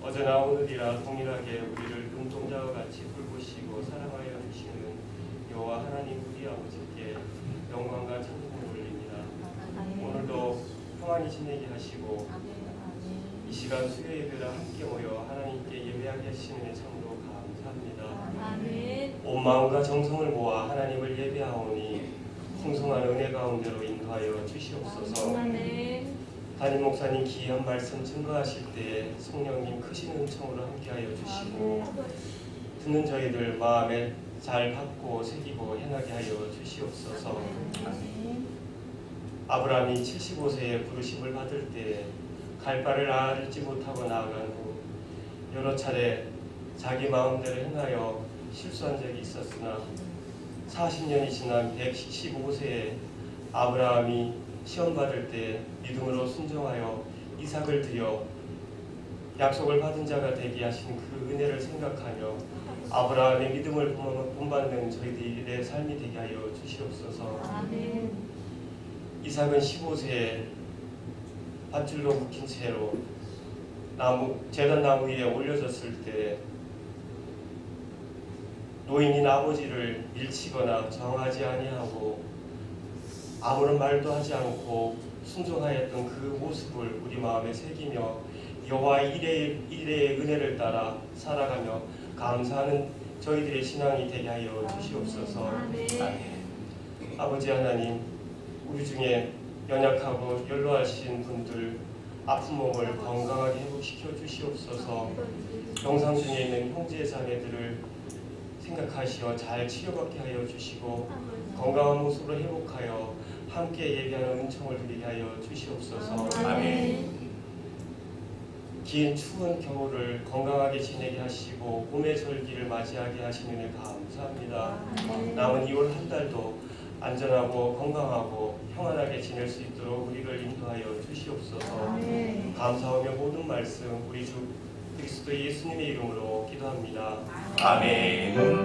어제나 오늘이라 동일하게 우리를 눈동자와 같이 돌보시고 사랑하여 주시는 여호와 하나님 우리 아버지께 영광과 찬송을 올립니다. 오늘도 평안히 지내게 하시고 이 시간 수요 예배를 함께 모여 하나님께 예배하게 하시는 참으로 감사합니다. 온 마음과 정성을 모아 하나님을 예배하오니 풍성한 은혜 가운데로 인도하여 주시옵소서. 담임 목사님 귀한 말씀 증거하실 때에 성령님 크신 은총으로 함께하여 주시고 듣는 저희들 마음에 잘 받고 새기고 행하게 하여 주시옵소서. 아브라함이 75세에 부르심을 받을 때에 갈 바를 알지 못하고 나아간 후 여러 차례 자기 마음대로 행하여 실수한 적이 있었으나 40년이 지난 115세에 아브라함이 시험받을 때 믿음으로 순종하여 이삭을 드려 약속을 받은 자가 되게 하신 그 은혜를 생각하며 아브라함의 믿음을 본받는 저희들의 삶이 되게 하여 주시옵소서. 이삭은 15세에 밧줄로 묶인 채로 제단 나무 위에 올려졌을 때 노인인 아버지를 밀치거나 정하지 아니하고 아무런 말도 하지 않고 순종하였던 그 모습을 우리 마음에 새기며 여호와의 이레의 은혜를 따라 살아가며 감사하는 저희들의 신앙이 되게 하여 주시옵소서. 아버지 하나님, 우리 중에 연약하고 연로하신 분들 아픈 몸을 건강하게 회복시켜 주시옵소서. 영상 중에 있는 형제 자매들을 생각하시어 잘 치료받게 하여 주시고 건강한 모습으로 회복하여 함께 예배하는 은총을 누리게 하여 주시옵소서. 아멘. 긴 추운 겨울을 건강하게 지내게 하시고 봄의 절기를 맞이하게 하시는 감사합니다. 남은 2월 한 달도 안전하고 건강하고 평안하게 지낼 수 있도록 우리를 인도하여 주시옵소서. 감사하며 모든 말씀 우리 주 그리스도 예수님의 이름으로 기도합니다. 아멘.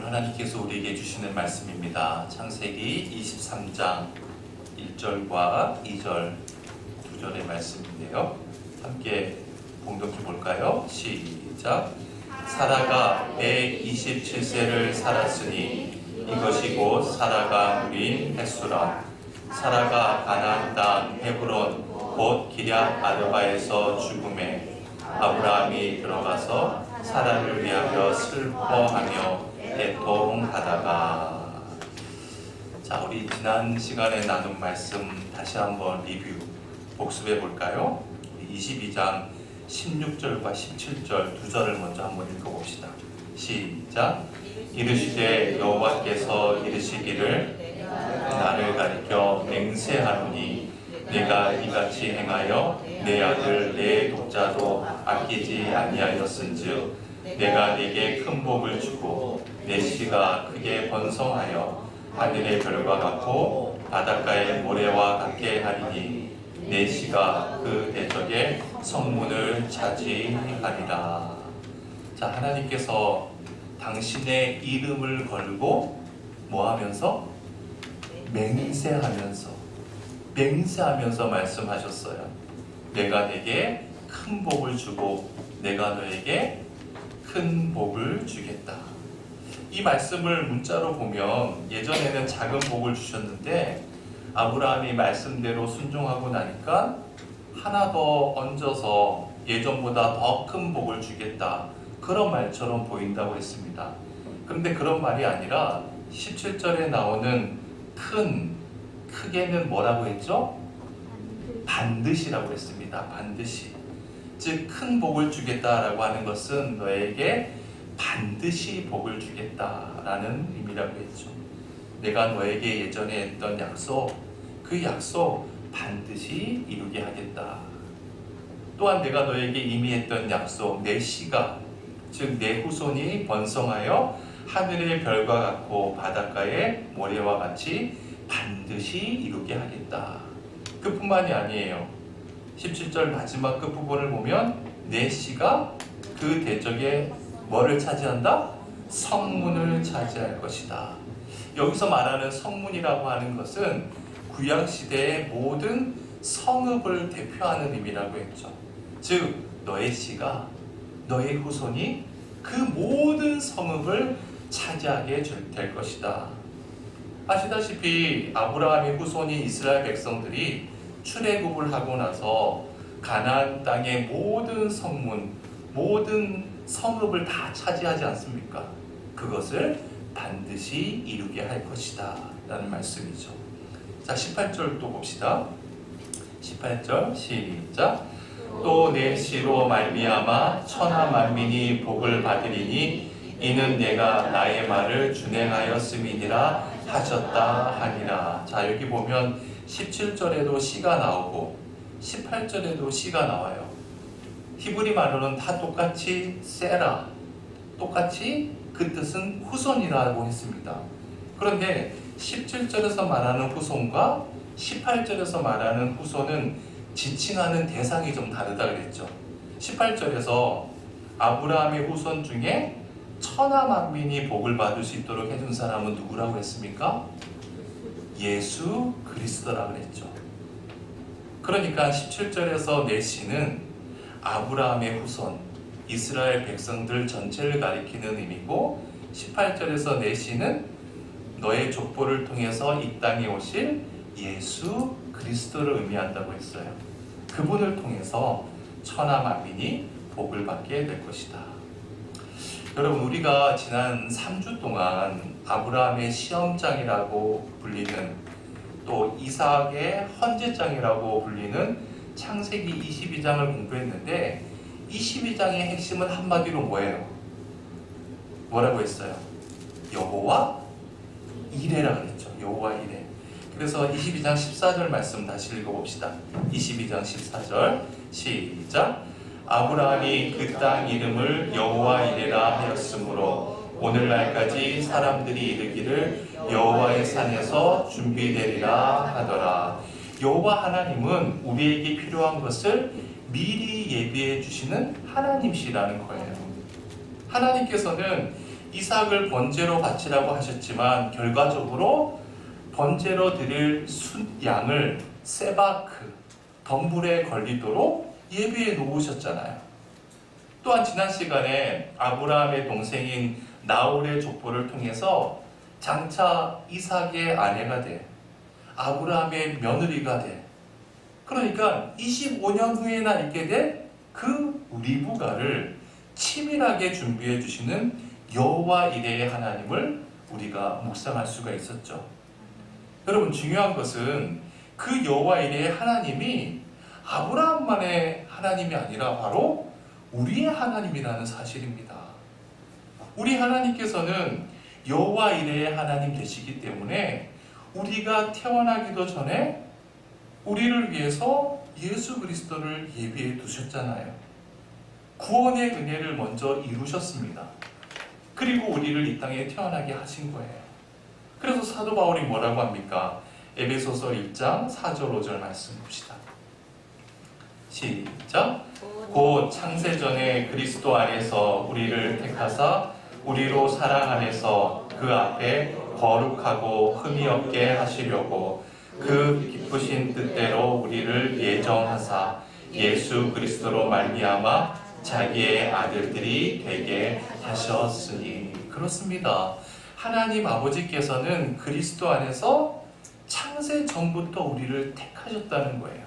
하나님께서 우리에게 주시는 말씀입니다. 창세기 23장 1절과 2절, 2절의 말씀인데요. 함께 봉독해 볼까요? 시작. 사라가 127세를 살았으니 이것이 곧 사라가 누린 햇수라. 사라가 가나안 땅 헤브론 곧 기럇 아르바에서 죽음에 아브라함이 들어가서 사라를 위하여 슬퍼하며 애통하다가. 자, 우리 지난 시간에 나눈 말씀 다시 한번 리뷰 복습해 볼까요? 22장 16절과 17절 두 절을 먼저 한번 읽어봅시다. 시작. 이르시되 여호와께서 이르시기를 나를 가리켜 맹세하노니 내가 이같이 행하여 내 아들 내 독자도 아끼지 아니하였은즉 내가 네게 큰 복을 주고 내 씨가 크게 번성하여 하늘의 별과 같고 바닷가의 모래와 같게 하리니 내 씨가 그 대적의 성문을 차지하리라. 자, 하나님께서 당신의 이름을 걸고 뭐 하면서? 맹세하면서 말씀하셨어요. 내가 네게 큰 복을 주고 내가 너에게 큰 복을 주겠다. 이 말씀을 문자로 보면 예전에는 작은 복을 주셨는데 아브라함이 말씀대로 순종하고 나니까 하나 더 얹어서 예전보다 더 큰 복을 주겠다, 그런 말처럼 보인다고 했습니다. 그런데 그런 말이 아니라 17절에 나오는 크게는 뭐라고 했죠? 반드시라고 했습니다. 반드시. 즉 큰 복을 주겠다라고 하는 것은 너에게 반드시 복을 주겠다라는 의미라고 했죠. 내가 너에게 예전에 했던 약속, 그 약속 반드시 이루게 하겠다. 또한 내가 너에게 이미 했던 약속, 내 씨가, 즉 내 후손이 번성하여 하늘의 별과 같고 바닷가의 모래와 같이 반드시 이루게 하겠다. 그뿐만이 아니에요. 17절 마지막 끝부분을 보면 내시가 그 대적에 뭐를 차지한다? 성문을 차지할 것이다. 여기서 말하는 성문이라고 하는 것은 구약시대의 모든 성읍을 대표하는 의미라고 했죠. 즉 너의 씨가, 너의 후손이 그 모든 성읍을 차지하게 될 것이다. 아시다시피 아브라함의 후손인 이스라엘 백성들이 출애굽을 하고 나서 가나안 땅의 모든 성문, 모든 성읍을 다 차지하지 않습니까? 그것을 반드시 이루게 할 것이다 라는 말씀이죠. 자, 18절 또 봅시다. 18절 시작. 또 내 씨로 말미암아 천하 만민이 복을 받으리니 이는 내가 나의 말을 준행하였음이니라 하셨다 하니라. 자, 여기 보면 17절에도 씨가 나오고 18절에도 씨가 나와요. 히브리 말로는 다 똑같이 세라, 똑같이 그 뜻은 후손이라고 했습니다. 그런데 17절에서 말하는 후손과 18절에서 말하는 후손은 지칭하는 대상이 좀 다르다 그랬죠. 18절에서 아브라함의 후손 중에 천하 만민이 복을 받을 수 있도록 해준 사람은 누구라고 했습니까? 예수 그리스도라고 그랬죠. 그러니까 17절에서 내 씨는 아브라함의 후손, 이스라엘 백성들 전체를 가리키는 의미고, 18절에서 내 씨는 너의 족보를 통해서 이 땅에 오실 예수 그리스도를 의미한다고 했어요. 그분을 통해서 천하 만민이 복을 받게 될 것이다. 여러분, 우리가 지난 3주 동안 아브라함의 시험장이라고 불리는, 또 이삭의 헌재장이라고 불리는 창세기 22장을 공부했는데, 22장의 핵심은 한마디로 뭐예요? 뭐라고 했어요? 여호와 이레라 그랬죠. 여호와 이레. 그래서 22장 14절 말씀 다시 읽어봅시다. 22장 14절 시작. 아브라함이 그 땅 이름을 여호와 이레라 하였으므로 오늘날까지 사람들이 이르기를 여호와의 산에서 준비되리라 하더라. 여호와 하나님은 우리에게 필요한 것을 미리 예비해 주시는 하나님이시라는 거예요. 하나님께서는 이삭을 번제로 바치라고 하셨지만 결과적으로 번제로 드릴 순양을 세바크, 덤불에 걸리도록 예비해 놓으셨잖아요. 또한 지난 시간에 아브라함의 동생인 나홀의 족보를 통해서 장차 이삭의 아내가 돼, 아브라함의 며느리가 돼, 그러니까 25년 후에나 있게 될 그 리브가를 치밀하게 준비해 주시는 여호와 이레의 하나님을 우리가 묵상할 수가 있었죠. 여러분, 중요한 것은 그 여호와 이레의 하나님이 아브라함만의 하나님이 아니라 바로 우리의 하나님이라는 사실입니다. 우리 하나님께서는 여호와 이레의 하나님 되시기 때문에 우리가 태어나기도 전에 우리를 위해서 예수 그리스도를 예비해 두셨잖아요. 구원의 은혜를 먼저 이루셨습니다. 그리고 우리를 이 땅에 태어나게 하신 거예요. 그래서 사도 바울이 뭐라고 합니까? 에베소서 1장 4절 5절 말씀 봅시다. 시작. 곧 창세전에 그리스도 안에서 우리를 택하사 우리로 사랑 안에서 그 앞에 거룩하고 흠이 없게 하시려고 그 기쁘신 뜻대로 우리를 예정하사 예수 그리스도로 말미암아 자기의 아들들이 되게 하셨으니. 그렇습니다. 하나님 아버지께서는 그리스도 안에서 창세 전부터 우리를 택하셨다는 거예요.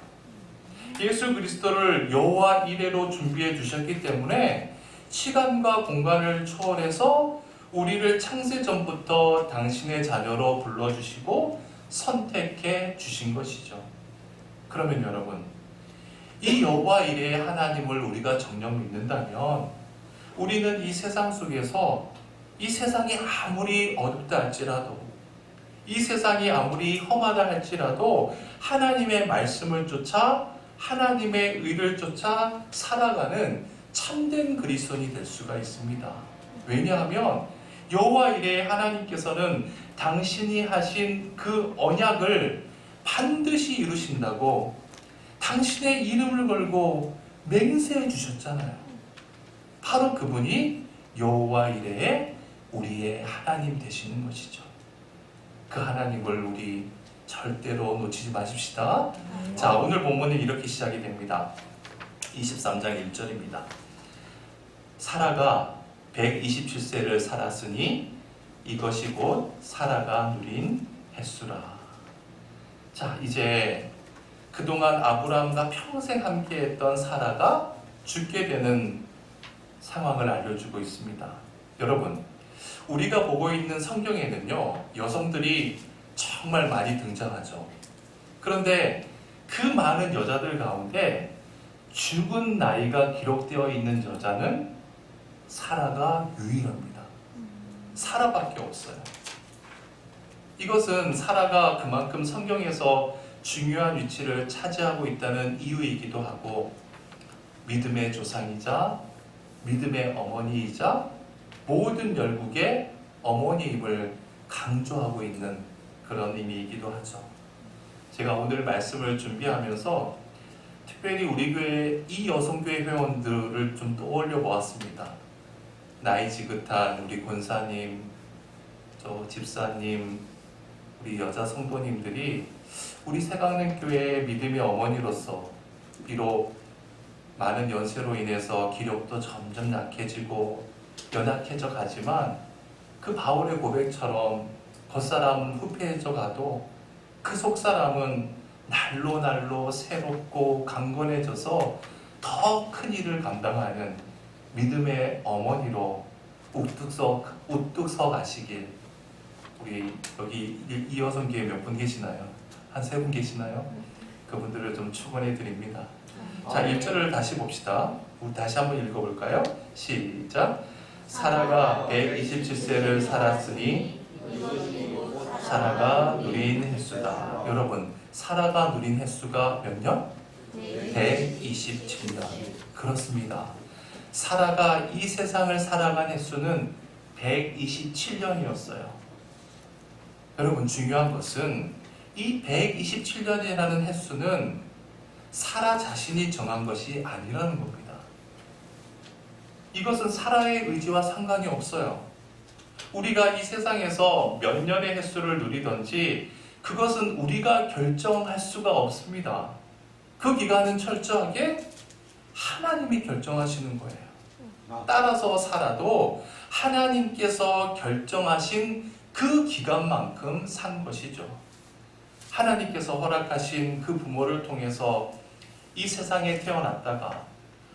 예수 그리스도를 여호와 이레로 준비해 주셨기 때문에 시간과 공간을 초월해서 우리를 창세 전부터 당신의 자녀로 불러주시고 선택해 주신 것이죠. 그러면 여러분, 이 여호와 이레의 하나님을 우리가 정녕 믿는다면 우리는 이 세상 속에서, 이 세상이 아무리 어둡다 할지라도, 이 세상이 아무리 험하다 할지라도 하나님의 말씀을 쫓아, 하나님의 의를 쫓아 살아가는 참된 그리스도인이 될 수가 있습니다. 왜냐하면 여호와 이레의 하나님께서는 당신이 하신 그 언약을 반드시 이루신다고, 당신의 이름을 걸고 맹세해 주셨잖아요. 바로 그분이 여호와 이레의 우리의 하나님 되시는 것이죠. 그 하나님을 우리 절대로 놓치지 마십시다. 자, 오늘 본문은 이렇게 시작이 됩니다. 23장 1절입니다. 사라가 127세를 살았으니 이것이 곧 사라가 누린 횟수라. 자, 이제 그동안 아브라함과 평생 함께했던 사라가 죽게 되는 상황을 알려주고 있습니다. 여러분, 우리가 보고 있는 성경에는요, 여성들이 정말 많이 등장하죠. 그런데 그 많은 여자들 가운데 죽은 나이가 기록되어 있는 여자는 사라가 유일합니다. 사라밖에 없어요. 이것은 사라가 그만큼 성경에서 중요한 위치를 차지하고 있다는 이유이기도 하고, 믿음의 조상이자 믿음의 어머니이자 모든 열국의 어머니임을 강조하고 있는 그런 의미이기도 하죠. 제가 오늘 말씀을 준비하면서 특별히 우리 교회 이 여성교회 회원들을 좀 떠올려 보았습니다. 나이 지긋한 우리 권사님, 저 집사님, 우리 여자 성도님들이 우리 새강릉교회의 믿음의 어머니로서 비록 많은 연세로 인해서 기력도 점점 약해지고 연약해져 가지만 그 바울의 고백처럼 겉사람은 후패해져 가도 그 속사람은 날로 날로 새롭고 강건해져서 더 큰 일을 감당하는 믿음의 어머니로 우뚝 서 가시길. 우리 여기 이 여성교회 몇 분 계시나요? 한 3분 계시나요? 그분들을 좀 축원해 드립니다. 자, 1절을 다시 봅시다. 우리 다시 한번 읽어볼까요? 시작. 사라가 127세를 살았으니 사라가 누린 횟수다. 여러분, 사라가 누린 횟수가 몇 년? 127년. 그렇습니다. 사라가 이 세상을 살아간 횟수는 127년이었어요. 여러분, 중요한 것은 이 127년이라는 횟수는 사라 자신이 정한 것이 아니라는 겁니다. 이것은 사라의 의지와 상관이 없어요. 우리가 이 세상에서 몇 년의 횟수를 누리든지 그것은 우리가 결정할 수가 없습니다. 그 기간은 철저하게 하나님이 결정하시는 거예요. 따라서 사라도 하나님께서 결정하신 그 기간만큼 산 것이죠. 하나님께서 허락하신 그 부모를 통해서 이 세상에 태어났다가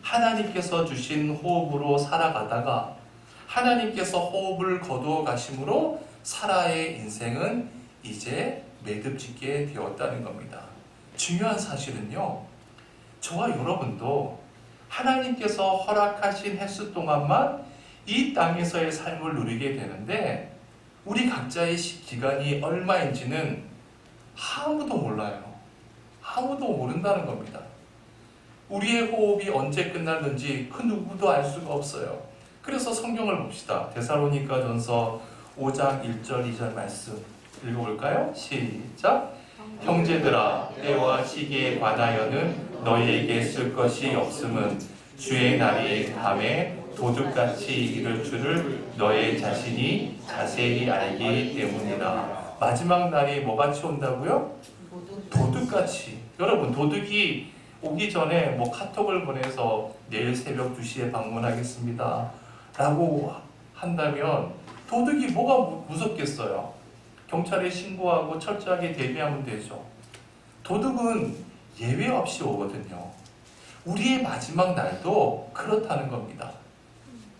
하나님께서 주신 호흡으로 살아가다가 하나님께서 호흡을 거두어 가심으로 사라의 인생은 이제 매듭짓게 되었다는 겁니다. 중요한 사실은요, 저와 여러분도 하나님께서 허락하신 횟수 동안만 이 땅에서의 삶을 누리게 되는데 우리 각자의 기간이 얼마인지는 아무도 몰라요. 아무도 모른다는 겁니다. 우리의 호흡이 언제 끝났는지 그 누구도 알 수가 없어요. 그래서 성경을 봅시다. 데살로니가전서 5장 1절 2절 말씀 읽어볼까요? 시작. 형제들아, 때와 시기에 관하여는 너희에게 쓸 것이 없음은 주의 날이 밤에 도둑같이 이를 줄을 너희 자신이 자세히 알기 때문이다. 마지막 날이 뭐같이 온다고요? 도둑같이. 여러분, 도둑이 오기 전에 뭐 카톡을 보내서 내일 새벽 2시에 방문하겠습니다 라고 한다면 도둑이 뭐가 무섭겠어요? 경찰에 신고하고 철저하게 대비하면 되죠. 도둑은 예외 없이 오거든요. 우리의 마지막 날도 그렇다는 겁니다.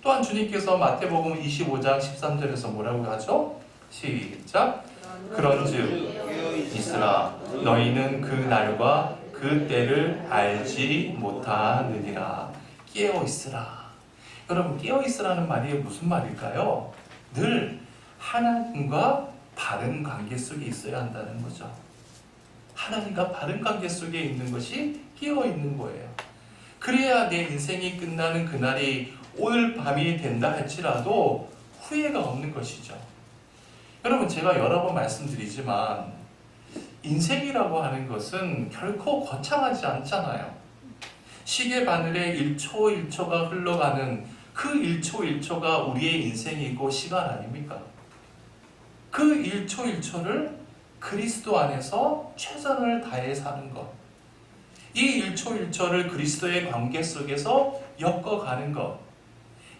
또한 주님께서 마태복음 25장 13절에서 뭐라고 하죠? 시작. 그런즉 이스라 너희는 그 날과 그 때를 알지 못하느니라. 깨어 있으라. 여러분, 깨어 있으라는 말이 무슨 말일까요? 늘 하나님과 바른 관계 속에 있어야 한다는 거죠. 하나님과 바른 관계 속에 있는 것이 깨어 있는 거예요. 그래야 내 인생이 끝나는 그날이 오늘 밤이 된다 할지라도 후회가 없는 것이죠. 여러분, 제가 여러 번 말씀드리지만 인생이라고 하는 것은 결코 거창하지 않잖아요. 시계 바늘에 1초 1초가 흘러가는 그 1초 1초가 우리의 인생이고 시간 아닙니까? 그 1초 1초를 그리스도 안에서 최선을 다해 사는 것, 이 1초 1초를 그리스도의 관계 속에서 엮어가는 것,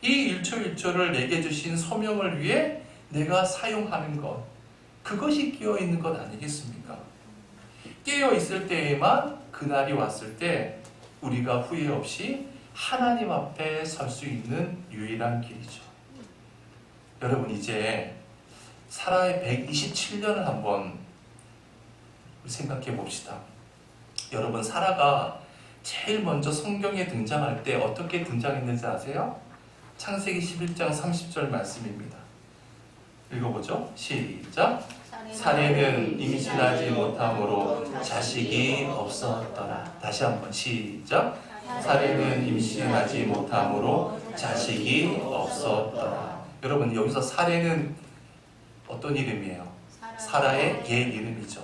이 1초 1초를 내게 주신 소명을 위해 내가 사용하는 것, 그것이 깨어있는 것 아니겠습니까? 깨어있을 때에만 그날이 왔을 때 우리가 후회 없이 하나님 앞에 설 수 있는 유일한 길이죠. 여러분, 이제 사라의 127년을 한번 생각해 봅시다. 여러분, 사라가 제일 먼저 성경에 등장할 때 어떻게 등장했는지 아세요? 창세기 11장 30절 말씀입니다. 읽어보죠. 시작. 사례는 임신하지 못함으로 자식이 없었더라. 다시 한번 시작. 사례는 임신하지 못함으로 자식이 없었더라. 여러분, 여기서 사례는 어떤 이름이에요? 사라의 옛 이름이죠.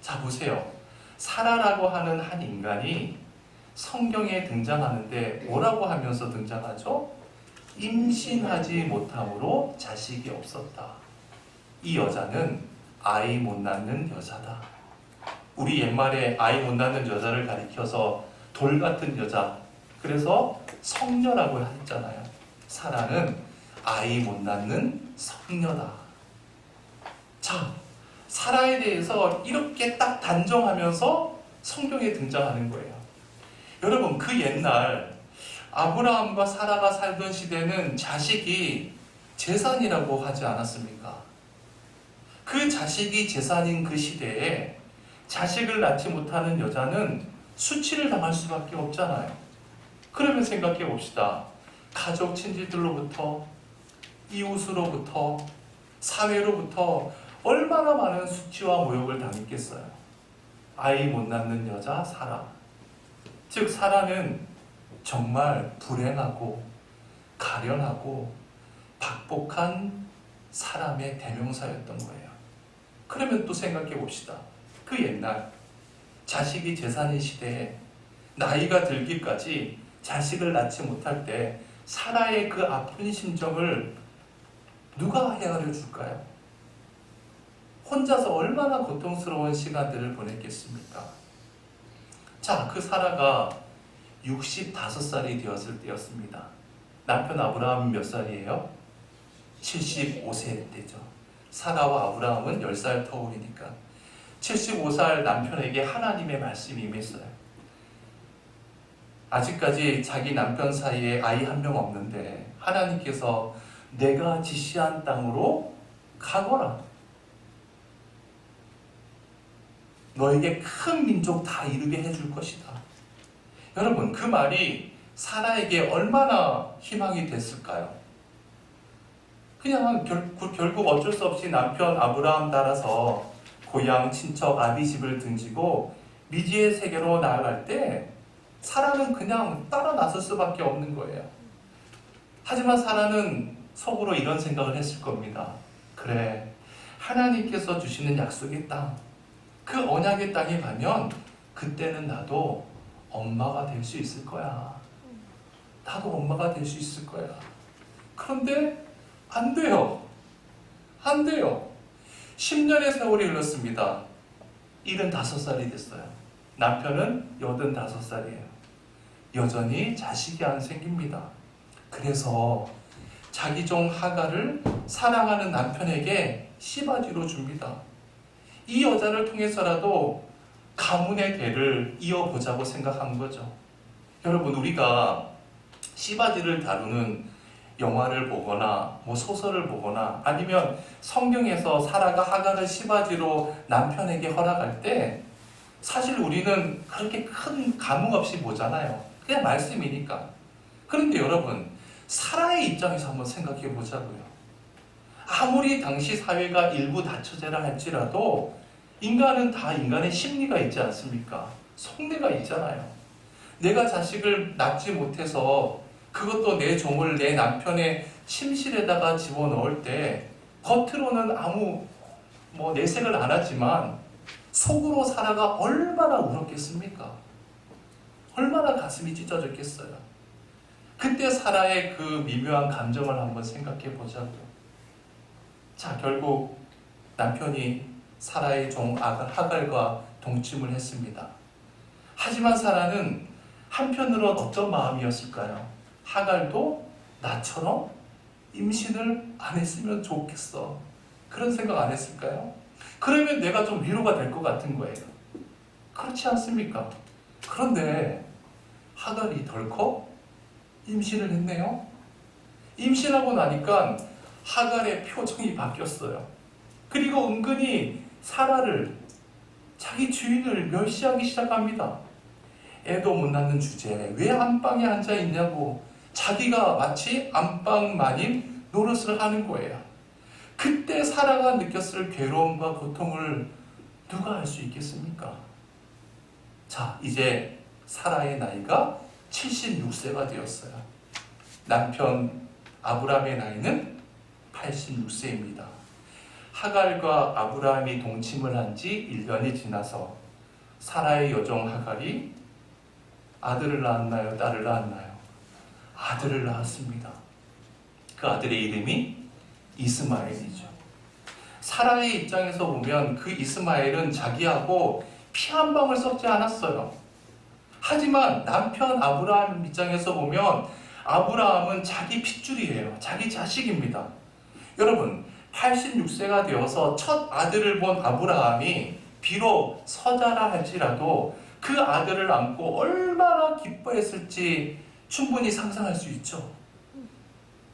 자, 보세요. 사라라고 하는 한 인간이 성경에 등장하는데 뭐라고 하면서 등장하죠? 임신하지 못함으로 자식이 없었다. 이 여자는 아이 못 낳는 여자다. 우리 옛말에 아이 못 낳는 여자를 가리켜서 돌 같은 여자, 그래서 성녀라고 했잖아요. 사라는 아이 못 낳는 성녀다. 자, 사라에 대해서 이렇게 딱 단정하면서 성경에 등장하는 거예요. 여러분, 그 옛날 아브라함과 사라가 살던 시대는 자식이 재산이라고 하지 않았습니까? 그 자식이 재산인 그 시대에 자식을 낳지 못하는 여자는 수치를 당할 수밖에 없잖아요. 그러면 생각해 봅시다. 가족 친지들로부터, 이웃으로부터, 사회로부터 얼마나 많은 수치와 모욕을 당했겠어요. 아이 못 낳는 여자 사라. 즉, 사라는 정말 불행하고 가련하고 박복한 사람의 대명사였던 거예요. 그러면 또 생각해 봅시다. 그 옛날 자식이 재산인 시대에 나이가 들기까지 자식을 낳지 못할 때 사라의 그 아픈 심정을 누가 헤아려 줄까요? 혼자서 얼마나 고통스러운 시간들을 보냈겠습니까? 자, 그 사라가 65살이 되었을 때였습니다. 남편 아브라함은 몇 살이에요? 75세 때죠. 사라와 아브라함은 10살 터울이니까 75살 남편에게 하나님의 말씀이 임했어요. 아직까지 자기 남편 사이에 아이 한 명 없는데 하나님께서 내가 지시한 땅으로 가거라. 너에게 큰 민족 다 이루게 해줄 것이다. 여러분, 그 말이 사라에게 얼마나 희망이 됐을까요? 그냥 결국 어쩔 수 없이 남편 아브라함 따라서 고향 친척 아비 집을 등지고 미지의 세계로 나아갈 때 사라는 그냥 따라 나설 수밖에 없는 거예요. 하지만 사라는 속으로 이런 생각을 했을 겁니다. 그래, 하나님께서 주시는 약속의 땅, 그 언약의 땅에 가면 그때는 나도 엄마가 될 수 있을 거야. 나도 엄마가 될 수 있을 거야. 그런데 안 돼요. 안 돼요. 10년의 세월이 흘렀습니다. 75살이 됐어요. 남편은 85살이에요. 여전히 자식이 안 생깁니다. 그래서 자기 종 하갈을 사랑하는 남편에게 씨바지로 줍니다. 이 여자를 통해서라도 가문의 대를 이어보자고 생각한 거죠. 여러분, 우리가 씨바지를 다루는 영화를 보거나 소설을 보거나 아니면 성경에서 사라가 하갈을 씨바지로 남편에게 허락할 때 사실 우리는 그렇게 큰 감흥 없이 보잖아요. 그냥 말씀이니까. 그런데 여러분, 사라의 입장에서 한번 생각해 보자고요. 아무리 당시 사회가 일부 다처제라 할지라도 인간은 다 인간의 심리가 있지 않습니까? 속내가 있잖아요. 내가 자식을 낳지 못해서 그것도 내 종을 내 남편의 침실에다가 집어넣을 때 겉으로는 아무 내색을 안 하지만 속으로 사라가 얼마나 울었겠습니까? 얼마나 가슴이 찢어졌겠어요. 그때 사라의 그 미묘한 감정을 한번 생각해 보자고요. 자, 결국 남편이 사라의 종 하갈과 동침을 했습니다. 하지만 사라는 한편으로는 어떤 마음이었을까요? 하갈도 나처럼 임신을 안 했으면 좋겠어. 그런 생각 안 했을까요? 그러면 내가 좀 위로가 될 것 같은 거예요. 그렇지 않습니까? 그런데 하갈이 덜컥 임신을 했네요. 임신하고 나니까 하갈의 표정이 바뀌었어요. 그리고 은근히 사라를, 자기 주인을 멸시하기 시작합니다. 애도 못 낳는 주제에 왜 안방에 앉아 있냐고 자기가 마치 안방마님 노릇을 하는 거예요. 그때 사라가 느꼈을 괴로움과 고통을 누가 알 수 있겠습니까? 자, 이제 사라의 나이가 76세가 되었어요. 남편 아브라함의 나이는 86세입니다. 하갈과 아브라함이 동침을 한 지 1년이 지나서 사라의 여종 하갈이 아들을 낳았나요? 딸을 낳았나요? 아들을 낳았습니다. 그 아들의 이름이 이스마엘이죠. 사라의 입장에서 보면 그 이스마엘은 자기하고 피 한 방울 섞지 않았어요. 하지만 남편 아브라함 입장에서 보면 아브라함은 자기 핏줄이에요. 자기 자식입니다. 여러분, 86세가 되어서 첫 아들을 본 아브라함이 비록 서자라 할지라도 그 아들을 안고 얼마나 기뻐했을지 충분히 상상할 수 있죠.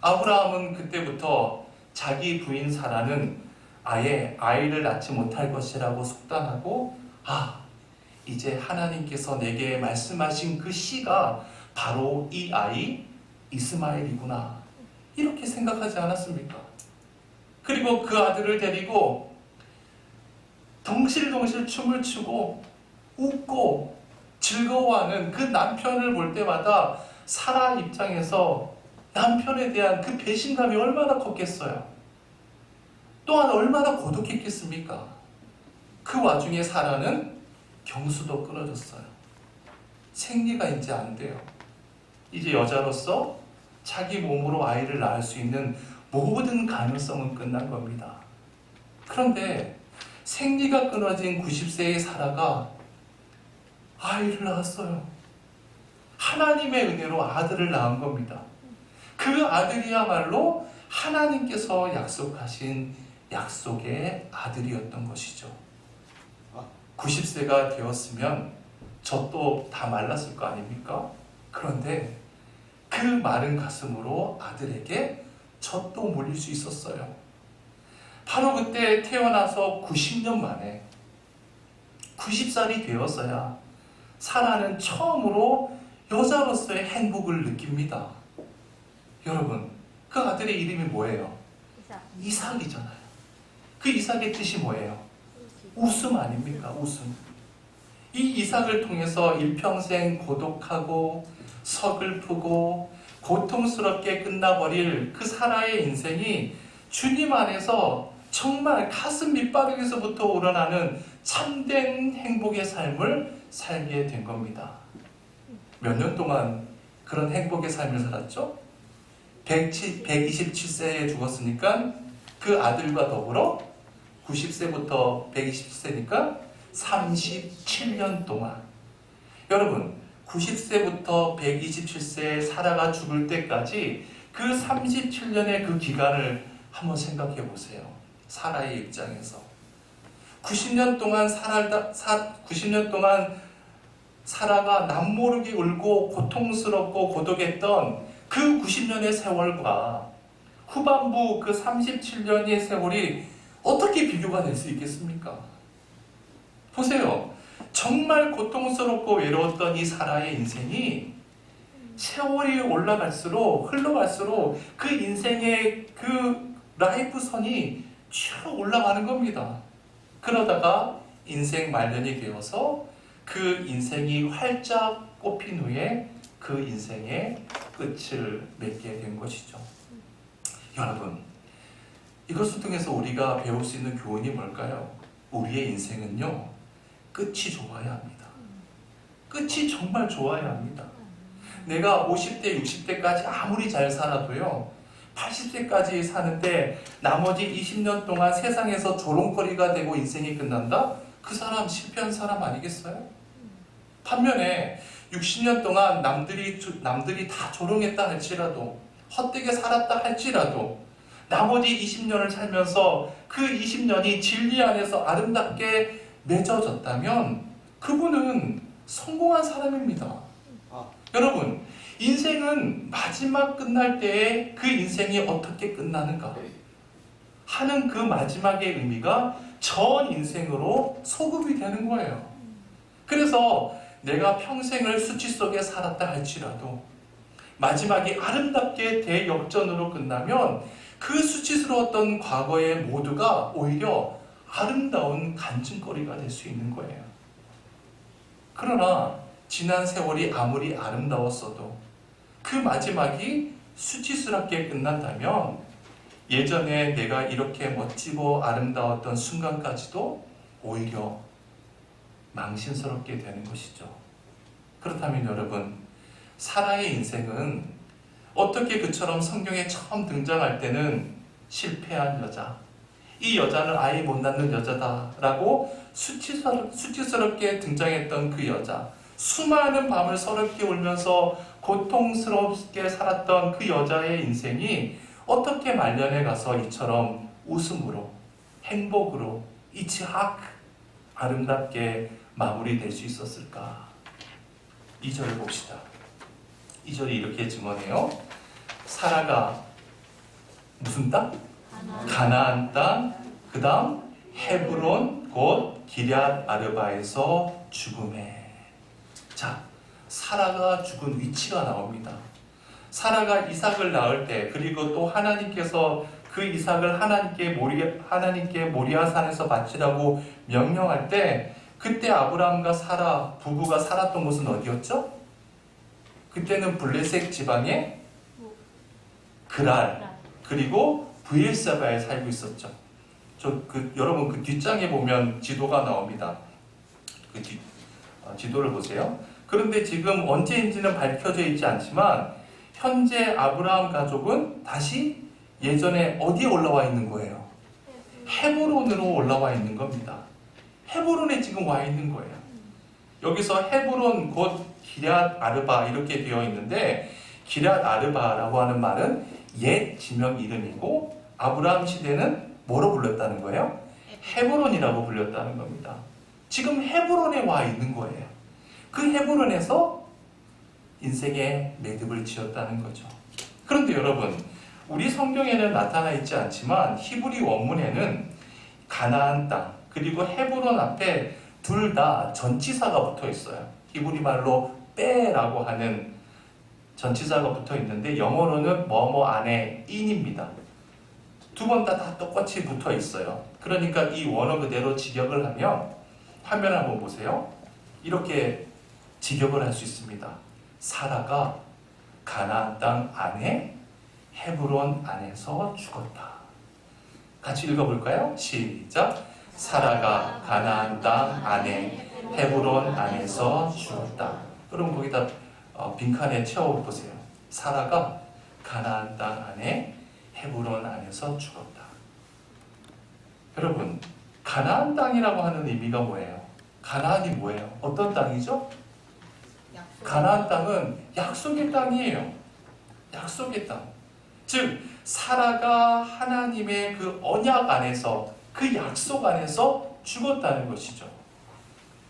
아브라함은 그때부터 자기 부인 사라는 아예 아이를 낳지 못할 것이라고 속단하고, 이제 하나님께서 내게 말씀하신 그 씨가 바로 이 아이 이스마엘이구나, 이렇게 생각하지 않았습니까? 그리고 그 아들을 데리고 덩실덩실 춤을 추고 웃고 즐거워하는 그 남편을 볼 때마다 사라 입장에서 남편에 대한 그 배신감이 얼마나 컸겠어요. 또한 얼마나 고독했겠습니까? 그 와중에 사라는 경수도 끊어졌어요. 생리가 이제 안 돼요. 이제 여자로서 자기 몸으로 아이를 낳을 수 있는 모든 가능성은 끝난 겁니다. 그런데 생리가 끊어진 90세의 사라가 아이를 낳았어요. 하나님의 은혜로 아들을 낳은 겁니다. 그 아들이야말로 하나님께서 약속하신 약속의 아들이었던 것이죠. 90세가 되었으면 젖도 다 말랐을 거 아닙니까? 그런데 그 마른 가슴으로 아들에게 젖도 물릴 수 있었어요. 바로 그때 태어나서 90년 만에 90살이 되어서야 사라는 처음으로 여자로서의 행복을 느낍니다. 여러분, 그 아들의 이름이 뭐예요? 이삭이잖아요. 그 이삭의 뜻이 뭐예요? 웃음 아닙니까? 웃음. 이 이삭을 통해서 일평생 고독하고 서글프고 고통스럽게 끝나버릴 그 사라의 인생이 주님 안에서 정말 가슴 밑바닥에서부터 우러나는 참된 행복의 삶을 살게 된 겁니다. 몇 년 동안 그런 행복의 삶을 살았죠? 127세에 죽었으니까 그 아들과 더불어 90세부터 127세니까 37년 동안, 여러분 90세부터 127세에 사라가 죽을 때까지 그 37년의 그 기간을 한번 생각해 보세요. 사라의 입장에서 90년 동안 사라가 남모르게 울고 고통스럽고 고독했던 그 90년의 세월과 후반부 그 37년의 세월이 어떻게 비교가 될 수 있겠습니까? 보세요. 정말 고통스럽고 외로웠던 이 사라의 인생이 세월이 흘러갈수록 그 인생의 그 라이프 선이 쭉 올라가는 겁니다. 그러다가 인생 말년이 되어서 그 인생이 활짝 꽃핀 후에 그 인생의 끝을 맺게 된 것이죠. 여러분, 이것을 통해서 우리가 배울 수 있는 교훈이 뭘까요? 우리의 인생은요, 끝이 좋아야 합니다. 끝이 정말 좋아야 합니다. 내가 50대, 60대까지 아무리 잘 살아도요, 80세까지 사는데 나머지 20년 동안 세상에서 조롱거리가 되고 인생이 끝난다? 그 사람 실패한 사람 아니겠어요? 반면에 60년 동안 남들이 다 조롱했다 할지라도, 헛되게 살았다 할지라도 나머지 20년을 살면서 그 20년이 진리 안에서 아름답게 맺어졌다면 그분은 성공한 사람입니다. 여러분, 인생은 마지막 끝날 때에 그 인생이 어떻게 끝나는가 하는 그 마지막의 의미가 전 인생으로 소급이 되는 거예요. 그래서 내가 평생을 수치 속에 살았다 할지라도 마지막이 아름답게 대역전으로 끝나면 그 수치스러웠던 과거의 모두가 오히려 아름다운 간증거리가 될 수 있는 거예요. 그러나 지난 세월이 아무리 아름다웠어도 그 마지막이 수치스럽게 끝난다면 예전에 내가 이렇게 멋지고 아름다웠던 순간까지도 오히려 망신스럽게 되는 것이죠. 그렇다면 여러분, 사라의 인생은 어떻게 그처럼 성경에 처음 등장할 때는 실패한 여자, 이 여자는 아이 못 낳는 여자다라고 수치스럽게 등장했던 그 여자, 수많은 밤을 서럽게 울면서 고통스럽게 살았던 그 여자의 인생이 어떻게 말년에 가서 이처럼 웃음으로, 행복으로, 이치학 아름답게 마무리될 수 있었을까? 2절을 봅시다. 2절이 이렇게 증언해요. 사라가 무슨 땅? 가나안 땅, 그 다음 헤브론 곧 기럇 아르바에서 죽음에. 자, 사라가 죽은 위치가 나옵니다. 사라가 이삭을 낳을 때, 그리고 또 하나님께서 그 이삭을 하나님께 모리아 산에서 바치라고 명령할 때, 그때 아브라함과 사라 부부가 살았던 곳은 어디였죠? 그때는 블레셋 지방의 그랄, 그리고 브엘사바에 살고 있었죠. 여러분 그 뒷장에 보면 지도가 나옵니다. 지도를 보세요. 그런데 지금 언제인지는 밝혀져 있지 않지만 현재 아브라함 가족은 다시 예전에 어디에 올라와 있는 거예요? 헤브론으로 올라와 있는 겁니다. 헤브론에 지금 와 있는 거예요. 여기서 헤브론 곧 기럇 아르바 이렇게 되어 있는데, 기럇 아르바라고 하는 말은 옛 지명 이름이고 아브라함 시대는 뭐로 불렸다는 거예요? 헤브론이라고 불렸다는 겁니다. 지금 헤브론에 와 있는 거예요. 그 헤브론에서 인생의 매듭을 지었다는 거죠. 그런데 여러분, 우리 성경에는 나타나 있지 않지만 히브리 원문에는 가나안 땅 그리고 헤브론 앞에 둘 다 전치사가 붙어 있어요. 히브리 말로 빼라고 하는 전치사가 붙어 있는데 영어로는 뭐뭐 안에 in입니다. 두 번 다 똑같이 붙어 있어요. 그러니까 이 원어 그대로 직역을 하면, 화면 한번 보세요. 이렇게 직역을 할 수 있습니다. 사라가 가나안 땅 안에 헤브론 안에서 죽었다. 같이 읽어볼까요? 시작. 사라가 가나안 땅 안에 헤브론 안에서 죽었다. 그럼 거기다 빈칸에 채워보세요. 사라가 가나안 땅 안에 헤브론 안에서 죽었다. 여러분, 가나안 땅이라고 하는 의미가 뭐예요? 가나안이 뭐예요? 어떤 땅이죠? 가나안 땅은 약속의 땅이에요. 약속의 땅. 즉 사라가 하나님의 그 언약 안에서, 그 약속 안에서 죽었다는 것이죠.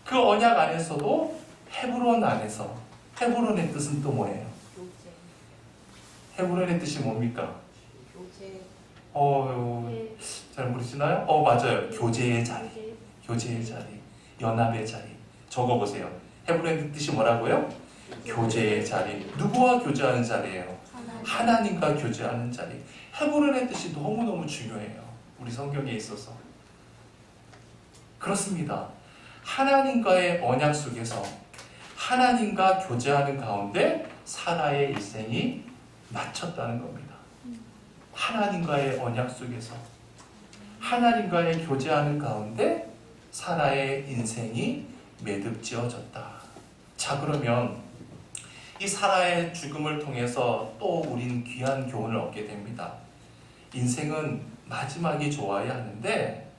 그 언약 안에서도 헤브론 안에서. 헤브론의 뜻은 또 뭐예요? 교제. 헤브론의 뜻이 뭡니까? 교제. 잘 모르시나요? 맞아요. 교제의 자리. 교제의 자리. 연합의 자리. 적어보세요. 헤브론의 뜻이 뭐라고요? 교제의 자리. 누구와 교제하는 자리예요? 하나님과 교제하는 자리. 헤브론의 뜻이 너무너무 중요해요. 우리 성경에 있어서. 그렇습니다. 하나님과의 언약 속에서 하나님과 교제하는 가운데 사라의 일생이 마쳤다는 겁니다. 하나님과의 언약 속에서 하나님과의 교제하는 가운데 사라의 인생이 매듭지어졌다. 자, 그러면 이 사라의 죽음을 통해서 또 우린 귀한 교훈을 얻게 됩니다. 인생은 마지막이 좋아야 하는데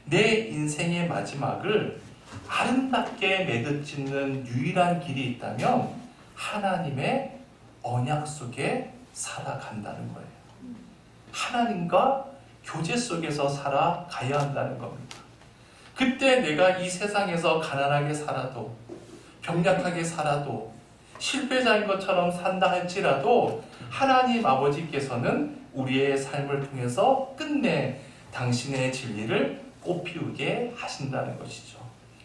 내 인생의 마지막을 아름답게 매듭짓는 유일한 길이 있다면 하나님의 언약 속에 살아간다는 거예요. 하나님과 교제 속에서 살아가야 한다는 겁니다. 그때 내가 이 세상에서 가난하게 살아도, 병약하게 살아도, 실패자인 것처럼 산다 할지라도 하나님 아버지께서는 우리의 삶을 통해서 끝내 당신의 진리를 꽃피우게 하신다는 것이죠.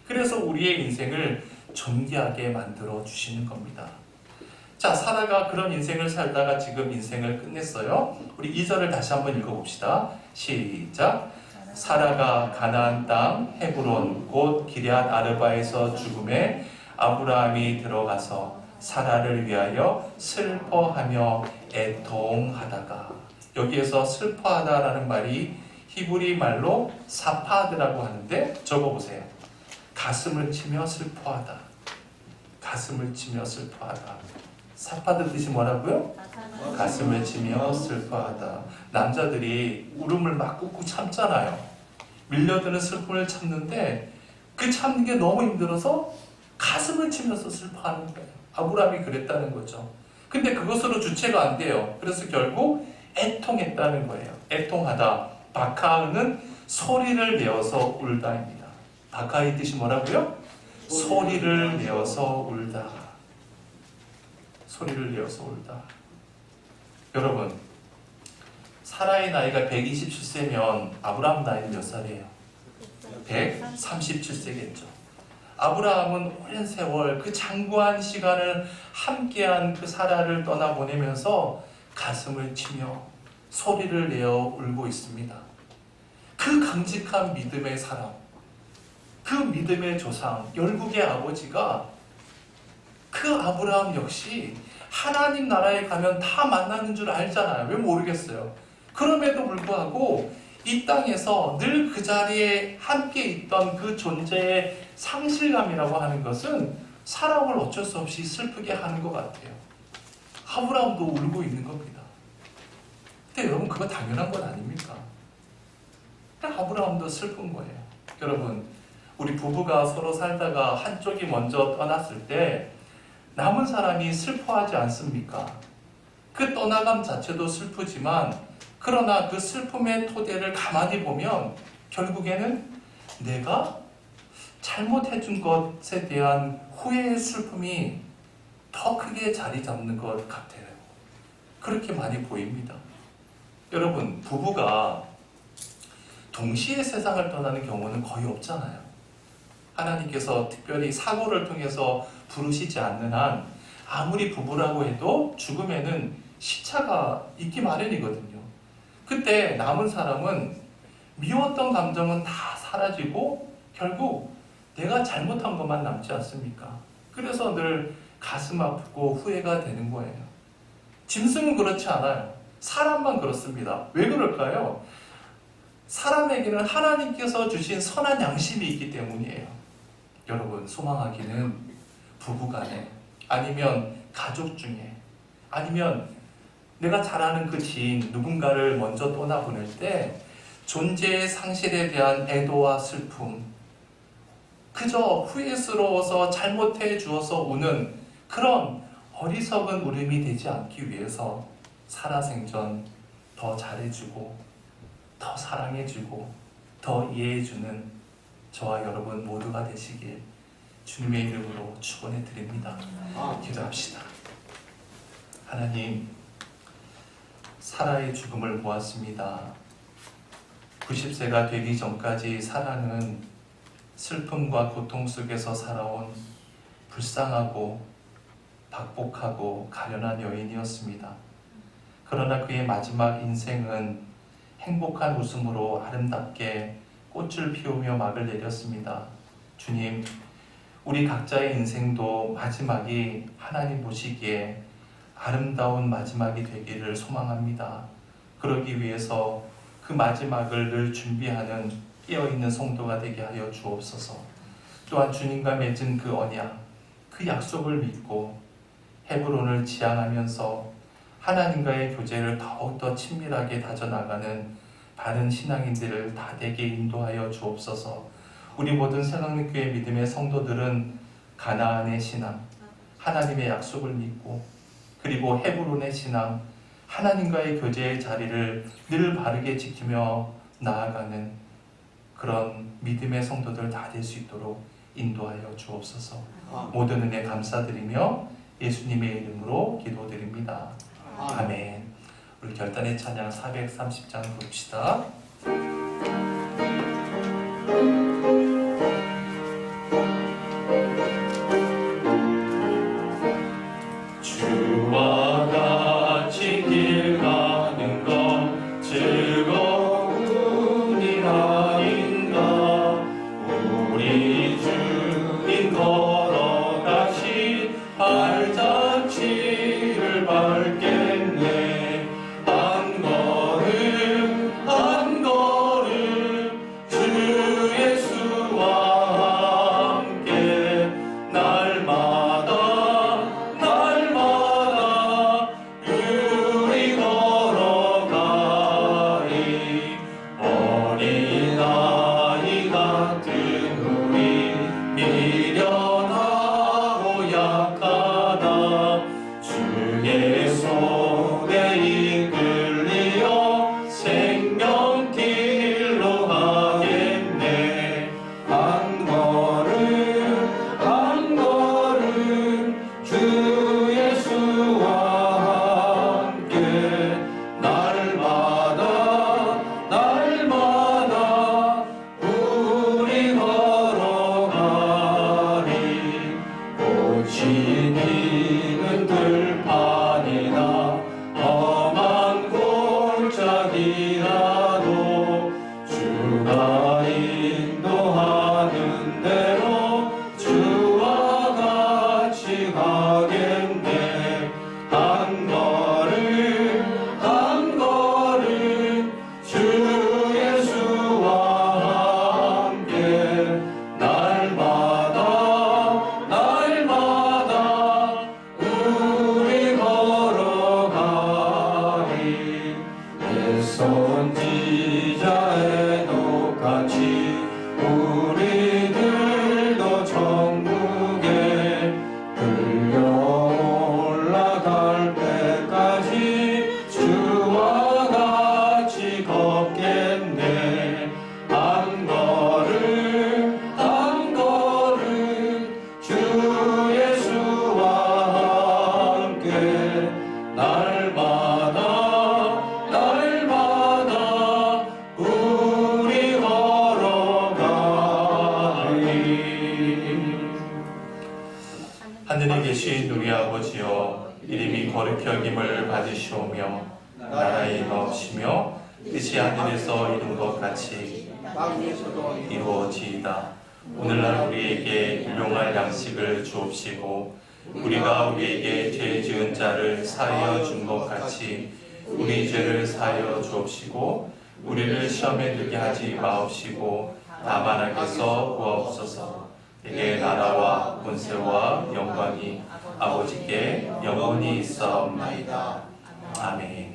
그래서 우리의 인생을 존귀하게 만들어 주시는 겁니다. 자, 사라가 그런 인생을 살다가 지금 인생을 끝냈어요. 우리 2절을 다시 한번 읽어봅시다. 시작. 사라가 가나안 땅 헤브론 곧 기럇 아르바에서 죽음에 아브라함이 들어가서 사라를 위하여 슬퍼하며 애통하다가, 여기에서 슬퍼하다라는 말이 히브리 말로 사파드라고 하는데, 적어보세요. 가슴을 치며 슬퍼하다. 가슴을 치며 슬퍼하다. 사파드 뜻이 뭐라고요? 가슴을 치며 슬퍼하다. 남자들이 울음을 막 꾹꾹 참잖아요. 밀려드는 슬픔을 참는데 그 참는 게 너무 힘들어서 가슴을 치면서 슬퍼하는 거예요. 아브라함이 그랬다는 거죠. 근데 그것으로 주체가 안 돼요. 그래서 결국 애통했다는 거예요. 애통하다. 바카는 소리를 내어서 울다입니다. 바카의 뜻이 뭐라고요? 소리를 내어서 울다. 소리를 내어서 울다. 여러분, 사라의 나이가 127세면 아브라함 나이는 몇 살이에요? 137세겠죠. 아브라함은 오랜 세월 그 장구한 시간을 함께한 그 사라를 떠나보내면서 가슴을 치며 소리를 내어 울고 있습니다. 그 강직한 믿음의 사람, 그 믿음의 조상, 열국의 아버지가 그 아브라함 역시 하나님 나라에 가면 다 만나는 줄 알잖아요. 왜 모르겠어요. 그럼에도 불구하고 이 땅에서 늘 그 자리에 함께 있던 그 존재의 상실감이라고 하는 것은 사람을 어쩔 수 없이 슬프게 하는 것 같아요. 아브라함도 울고 있는 겁니다. 근데 여러분, 그거 당연한 건 아닙니까? 아브라함도 슬픈 거예요. 여러분, 우리 부부가 서로 살다가 한쪽이 먼저 떠났을 때 남은 사람이 슬퍼하지 않습니까? 그 떠나감 자체도 슬프지만, 그러나 그 슬픔의 토대를 가만히 보면 결국에는 내가 잘못해준 것에 대한 후회의 슬픔이 더 크게 자리 잡는 것 같아요. 그렇게 많이 보입니다. 여러분, 부부가 동시에 세상을 떠나는 경우는 거의 없잖아요. 하나님께서 특별히 사고를 통해서 부르시지 않는 한 아무리 부부라고 해도 죽음에는 시차가 있기 마련이거든요. 그때 남은 사람은 미웠던 감정은 다 사라지고 결국 내가 잘못한 것만 남지 않습니까? 그래서 늘 가슴 아프고 후회가 되는 거예요. 짐승은 그렇지 않아요. 사람만 그렇습니다. 왜 그럴까요? 사람에게는 하나님께서 주신 선한 양심이 있기 때문이에요. 여러분, 소망하기는 부부간에, 아니면 가족 중에, 아니면 내가 잘 아는 그 지인 누군가를 먼저 떠나보낼 때 존재의 상실에 대한 애도와 슬픔, 그저 후회스러워서 잘못해 주어서 우는 그런 어리석은 울음이 되지 않기 위해서 살아생전 더 잘해주고 더 사랑해주고 더 이해해주는 저와 여러분 모두가 되시길 주님의 이름으로 축원해 드립니다. 기도합시다. 하나님, 사라의 죽음을 보았습니다. 90세가 되기 전까지 사라는 슬픔과 고통 속에서 살아온 불쌍하고 박복하고 가련한 여인이었습니다. 그러나 그의 마지막 인생은 행복한 웃음으로 아름답게 꽃을 피우며 막을 내렸습니다. 주님, 우리 각자의 인생도 마지막이 하나님 보시기에 아름다운 마지막이 되기를 소망합니다. 그러기 위해서 그 마지막을 늘 준비하는 깨어있는 성도가 되게 하여 주옵소서. 또한 주님과 맺은 그 언약, 그 약속을 믿고 헤브론을 지향하면서 하나님과의 교제를 더욱더 친밀하게 다져나가는 바른 신앙인들을 다 되게 인도하여 주옵소서. 우리 모든 새강림교회 믿음의 성도들은 가나안의 신앙, 하나님의 약속을 믿고, 그리고 헤브론의 신앙, 하나님과의 교제의 자리를 늘 바르게 지키며 나아가는 그런 믿음의 성도들 다 될 수 있도록 인도하여 주옵소서. 모든 은혜 감사드리며 예수님의 이름으로 기도드립니다. 아멘. 우리 결단의 찬양 430장 부릅시다. 주와 같이 길 가는 건 즐거운 일 아닌가. 우리 주님 걸어가시 발자취를 밟겠네. 한 걸음 한 걸음 주 예수와 함께 날마다 날마다 우리 걸어가리. 어린아이 같은 우리 미련하고 약하다. 주의 손에 이끌리어 생명길로 가겠네. 한 걸음 한 걸음 주 예수와 함께 날마다 날마다 우리 걸어가리. 꽃이 익은 들판이나 험한 골짜기라도 주가 인도하는 대로 주와 같이 가겠네. 한 걸음 한 걸음 주 예수와 함께 날마다 날마다 우리 걸어가리. 내 선지자의 똑같이 우리들도 천국에 들려 올라갈 때까지 주와 같이 걷겠네. 한 걸음 한 걸음 주 예수와 함께 날마다 날마다 우리 걸어가리. 하늘에 계신 우리 아버지여, 이름이 거룩히 여김을 받으시오며 나라의 임하옵시며 뜻이 하늘에서 이룬 것 같이 이루어지이다. 오늘날 우리에게 일용할 양식을 주옵시고, 우리가 우리에게 죄 지은 자를 사하여 준 것 같이 우리 죄를 사하여 주옵시고, 우리를 시험에 들게 하지 마옵시고 다만 악에서 구하옵소서. 내게 나라와 권세와 영광이 아버지께 영원히 있사옵나이다. 아멘.